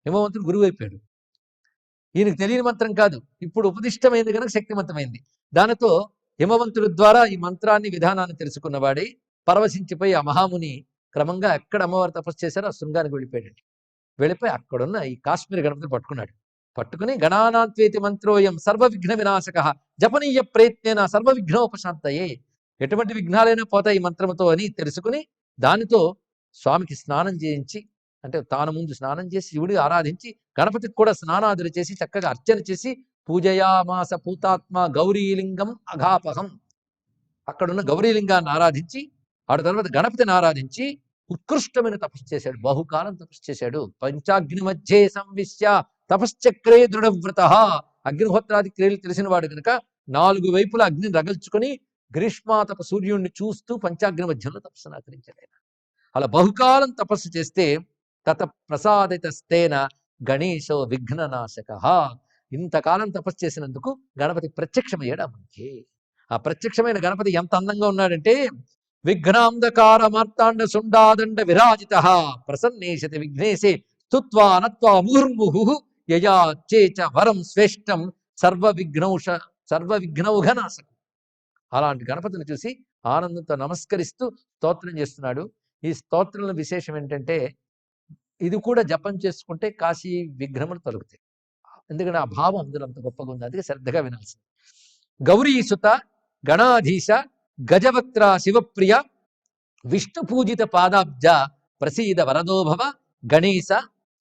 హిమవంతుడు గురువు అయిపోయాడు. ఈయనకు తెలియని మంత్రం కాదు, ఇప్పుడు ఉపదిష్టమైంది కనుక శక్తివంతమైంది. దానితో హిమవంతుడి ద్వారా ఈ మంత్రాన్ని విధానాన్ని తెలుసుకున్నవాడి పరవశించిపోయి ఆ మహాముని క్రమంగా ఎక్కడ అమ్మవారు తపస్సు చేశారో ఆ శృంగానికి వెళ్ళిపోయాడు. వెళ్ళిపోయి అక్కడున్న ఈ కాశ్మీర గణపతిని పట్టుకున్నాడు. పట్టుకుని గణానాంత్వేతి మంత్రోయం సర్వ విఘ్న వినాశక జపనీయ ప్రయత్నేన సర్వ విఘ్నోపశాంతయే, ఎటువంటి విఘ్నాలైనా పోతాయి ఈ మంత్రముతో అని తెలుసుకుని దానితో స్వామికి స్నానం చేయించి, అంటే తాను ముందు స్నానం చేసి శివుడి ఆరాధించి గణపతికి కూడా స్నానాదులు చేసి చక్కగా అర్చన చేసి పూజయామాస పూతాత్మ గౌరీలింగం అఘాపహం, అక్కడున్న గౌరీలింగాన్ని ఆరాధించి ఆ తర్వాత గణపతిని ఆరాధించి ఉత్కృష్టమైన తపస్సు చేశాడు. బహుకాలం తపస్సు చేశాడు. పంచాగ్ని మధ్యే సంవిశ్య తపశ్చక్రే దృఢవ్రత, అగ్నిహోత్రాది క్రియలు తెలిసిన వాడు కనుక 4 వైపుల అగ్నిని రగల్చుకొని గ్రీష్మాతప సూర్యుడిని చూస్తూ పంచాగ్ని మధ్యంలో తపస్సును ఆచరించాడు ఆయన. అలా బహుకాలం తపస్సు చేస్తే తత ప్రసాదితస్తేన గణేశో విఘ్ననాశక, ఇంతకాలం తపస్సు చేసినందుకు గణపతి ప్రత్యక్షమయ్యాడు ఆ మనకి. ఆ ప్రత్యక్షమైన గణపతి ఎంత అందంగా ఉన్నాడంటే విఘ్నాంధకార మార్తాండ సుండాదండ విరాజిత ప్రసన్నేశతి విఘ్నేశే స్తుత్వా నత్వా ముహుర్ముహు యయా చేచ వరం శ్రేష్టం సర్వ విఘ్నౌఘనాశకం. అలాంటి గణపతిని చూసి ఆనందంతో నమస్కరిస్తూ స్తోత్రం చేస్తున్నాడు. ఈ స్తోత్రంలో విశేషం ఏంటంటే ఇది కూడా జపం చేసుకుంటే కాశీ విఘ్నములు తొలగుతాయి. ఎందుకంటే ఆ భావం అందులో అంత గొప్పగా ఉంది, అందుకే శ్రద్ధగా వినాల్సింది. గౌరీసుత గణాధీశ గజవక్త్ర శివప్రియ విష్ణు పూజిత పాదాబ్జ ప్రసీద వరదోభవ గణేశ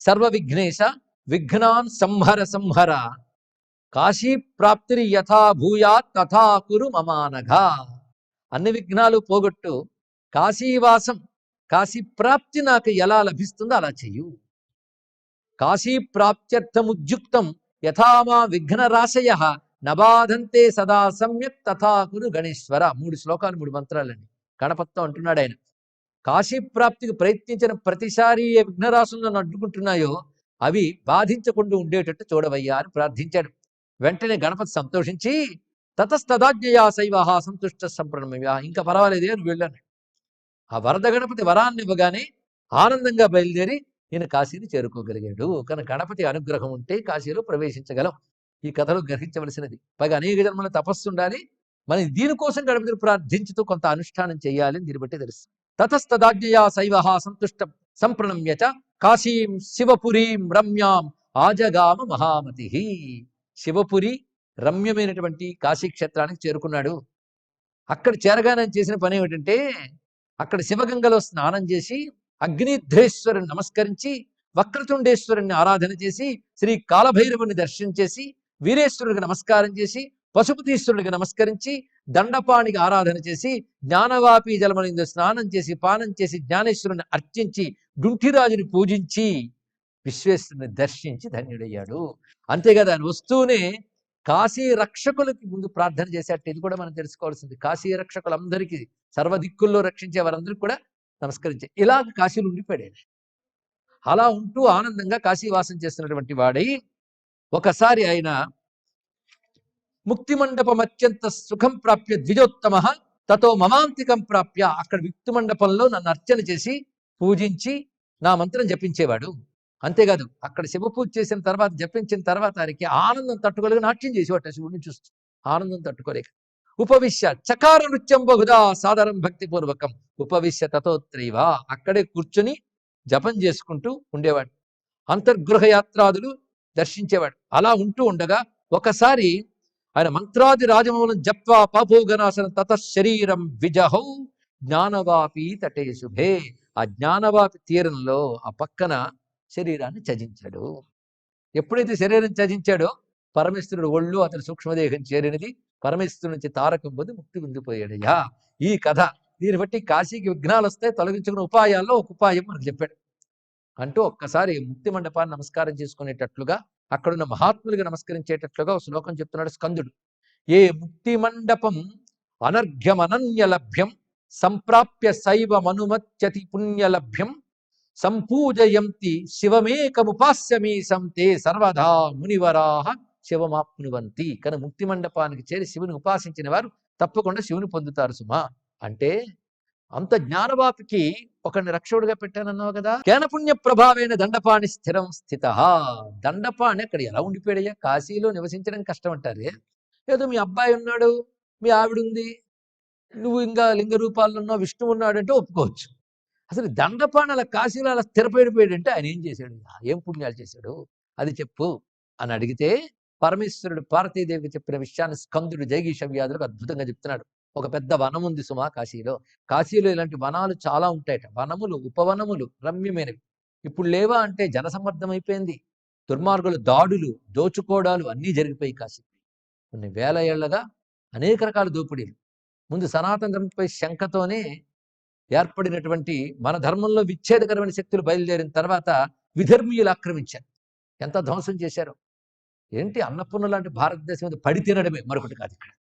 సర్వ విఘ్నేశ విఘ్నాన్ సంహర సంహర కాశీ ప్రాప్తిరి యథా భూయాత్ తథా కురు మమానఘ. అన్ని విఘ్నాలు పోగొట్టు కాశీవాసం కాశీ ప్రాప్తి నాకు ఎలా లభిస్తుందో అలా చెయ్యు. కాశీ ప్రాప్త్యర్థముద్యుక్తం యథామా విఘ్నరాశయ నబాధంతే సదా సమ్యక్ తథా కురు గణేశ్వర. 3 శ్లోకాలు 3 మంత్రాలండి గణపతితో అంటున్నాడు ఆయన. కాశీ ప్రాప్తికి ప్రయత్నించిన ప్రతిసారి ఏ విఘ్నరాశులు నన్ను అడ్డుకుంటున్నాయో అవి బాధించకుండా ఉండేటట్టు చూడవయ్యా అని ప్రార్థించాడు. వెంటనే గణపతి సంతోషించి తతస్తదాజ్ఞయా శైవ సంతుష్ట సంప్రణమ్య, ఇంకా పర్వాలేదే అని వెళ్ళాను. ఆ వరద గణపతి వరాన్ని ఇవ్వగానే ఆనందంగా బయలుదేరి ఈయన కాశీని చేరుకోగలిగాడు. కానీ గణపతి అనుగ్రహం ఉంటే కాశీలో ప్రవేశించగలం. ఈ కథలో గ్రహించవలసినది. పైగా అనేక జన్మల తపస్సు ఉండాలి. మనం దీనికోసం గణపతిని ప్రార్థించుతూ కొంత అనుష్ఠానం చేయాలి. దీన్ని బట్టి తెలుస్తుంది. తతస్తదాజ్ఞయా శైవ సంతుష్ట సంప్రణమ్యచ కాశీం శివపురీం రమ్యాం ఆజగామ మహామతి. శివపురి రమ్యమైనటువంటి కాశీ క్షేత్రానికి చేరుకున్నాడు. అక్కడ చేరగానే చేసిన పని ఏమిటంటే అక్కడ శివగంగలో స్నానం చేసి అగ్నిధ్రేశ్వరుని నమస్కరించి వక్రతుండేశ్వరుని ఆరాధన చేసి శ్రీ కాలభైరవుని దర్శనం చేసి వీరేశ్వరుడికి నమస్కారం చేసి పశుపతీశ్వరుడికి నమస్కరించి దండపాణికి ఆరాధన చేసి జ్ఞానవాపి జలమలిందు స్నానం చేసి పానం చేసి జ్ఞానేశ్వరుని అర్చించి గుంఠిరాజుని పూజించి విశ్వేశ్వరుని దర్శించి ధన్యుడయ్యాడు. అంతేకాదు ఆయన వస్తూనే కాశీ రక్షకులకి ముందు ప్రార్థన చేసేట. ఇది కూడా మనం తెలుసుకోవాల్సింది. కాశీ రక్షకులందరికీ సర్వదిక్కుల్లో రక్షించే వారందరికీ కూడా నమస్కరించే ఇలా కాశీలో ఉండిపోయాడు. అలా ఉంటూ ఆనందంగా కాశీవాసం చేస్తున్నటువంటి వాడై ఒకసారి ఆయన ముక్తి మండపం అత్యంత సుఖం ప్రాప్య ద్విజోత్తమ తతో మమాంతికం ప్రాప్య, అక్కడ ముక్తి మండపంలో నన్ను అర్చన చేసి పూజించి నా మంత్రం జపించేవాడు. అంతేకాదు అక్కడ శివ పూజ చేసిన తర్వాత జపించిన తర్వాత ఆయనకి ఆనందం తట్టుకోలేక నాట్యం చేసేవాట శివుడిని చూస్తూ. ఆనందం తట్టుకోలేక ఉపవిశ్య చకార నృత్యం బహుదా సాధారణ భక్తిపూర్వకం ఉపవిశ్య తతోత్రైవ, అక్కడే కూర్చొని జపం చేసుకుంటూ ఉండేవాడు. అంతర్గృహ యాత్రాదులు దర్శించేవాడు. అలా ఉంటూ ఉండగా ఒకసారి ఆయన మంత్రాది రాజమౌలం జప్వా పాపోగనాశనం తత శరీరం విజహౌ జ్ఞానవాపి తటే శుభే. ఆ జ్ఞానవాపి తీరంలో ఆ పక్కన శరీరాన్ని త్యజించాడు. ఎప్పుడైతే శరీరం త్యజించాడో పరమేశ్వరుడు ఒళ్ళు అతని సూక్ష్మదేహం చేరినది. పరమేశ్వరుడు నుంచి తారకం పొంది ముక్తి పొందిపోయాడయ్యా. ఈ కథ దీన్ని బట్టి కాశీకి విఘ్నాలు వస్తాయి, తొలగించుకున్న ఉపాయాల్లో ఒక ఉపాయం మనకు చెప్పాడు. అంటూ ఒక్కసారి ముక్తి మండపాన్ని నమస్కారం చేసుకునేటట్లుగా అక్కడున్న మహాత్ములుగా నమస్కరించేటట్లుగా ఒక శ్లోకం చెప్తున్నాడు స్కందుడు. ఏ ముక్తి మండపం అనర్ఘ్యమనన్యలభ్యం సంప్రాప్య శైవ మనుమత్యతి పుణ్యలభ్యం సంపూజయంతి శివమేకముపాస్యమీశం తే సర్వదా మునివరాహ శివమాప్నువంతి. కానీ ముక్తి మండపానికి చేరి శివుని ఉపాసించిన వారు తప్పకుండా శివుని పొందుతారు సుమా. అంటే అంత జ్ఞానవాపికి ఒకరిని రక్షకుడిగా పెట్టానన్నావు కదా. కేనపుణ్య ప్రభావైన దండపాణి స్థిరం స్థిత. దండపాణి అక్కడ ఎలా ఉండిపోయాడయ్యా? కాశీలో నివసించడం కష్టం అంటారే. ఏదో మీ అబ్బాయి ఉన్నాడు, మీ ఆవిడ ఉంది, నువ్వు ఇంకా లింగ రూపాల్లో ఉన్నావు, విష్ణువు ఉన్నాడు అంటే ఒప్పుకోవచ్చు. అసలు దండపాణి అలా కాశీలో అలా స్థిరపడిపోయాడంటే ఆయన ఏం చేశాడు? ఏం పుణ్యాలు చేశాడు అది చెప్పు అని అడిగితే, పరమేశ్వరుడు పార్వతీదేవికి చెప్పిన విషయాన్ని స్కందుడు జైగీష వ్యాధులకు అద్భుతంగా చెప్తున్నాడు. ఒక పెద్ద వనం ఉంది సుమా కాశీలో. కాశీలో ఇలాంటి వనాలు చాలా ఉంటాయట. వనములు, ఉపవనములు రమ్యమైనవి. ఇప్పుడు లేవా అంటే జనసమ్మర్దం అయిపోయింది. దుర్మార్గుల దాడులు, దోచుకోవడాలు అన్నీ జరిగిపోయి కాశీ. కొన్ని వేల ఏళ్లగా అనేక రకాల దోపిడీలు. ముందు సనాతన ధర్మంపై శంకతోనే ఏర్పడినటువంటి మన ధర్మంలో విచ్ఛేదకరమైన శక్తులు బయలుదేరిన తర్వాత విధర్మీయులు ఆక్రమించారు. ఎంత ధ్వంసం చేశారు. ఏంటి అన్నపూర్ణ లాంటి భారతదేశం మీద పడి తినడమే, మరొకటి కాదు ఇక్కడ.